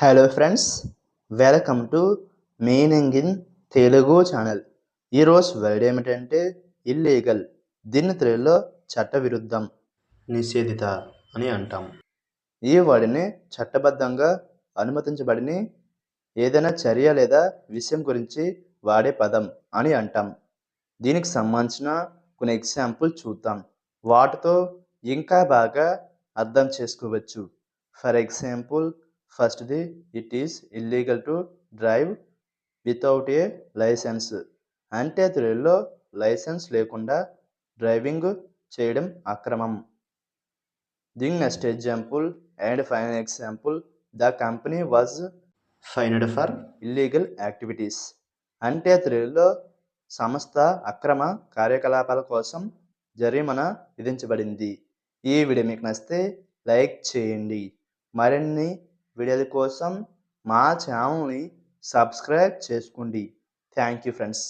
Hello friends, welcome to meaning in Telugu channel. ఈరోజు word ఏమిటంటే illegal. దీన్ని తెలుగులో చట్టవిరుద్ధం, నిషేధిత అని అంటాం. ఈ వర్డ్ని చట్టబద్ధంగా అనుమతించబడిన ఏదైనా చర్య లేదా విషయం గురించి వాడే పదం అని అంటాం. దీనికి సంబంధించిన కొన్ని ఎగ్జాంపుల్ చూద్దాం. వాటితో ఇంకా బాగా అర్థం చేసుకోవచ్చు. ఫర్ ఎగ్జాంపుల్, ఫస్ట్ది, it is illegal to drive without a licence. అంటే తెలుగులో లైసెన్స్ లేకుండా డ్రైవింగ్ చేయడం అక్రమం. దీని next example and final example, the company was fined for illegal activities. అంటే తెలుగులో సంస్థ అక్రమ కార్యకలాపాల కోసం జరిమానా విధించబడింది. ఈ వీడియో మీకు నచ్చితే లైక్ చేయండి. మరిన్ని వీడియోల కోసం మా ఛానల్ని సబ్స్క్రైబ్ చేసుకోండి. Thank you friends.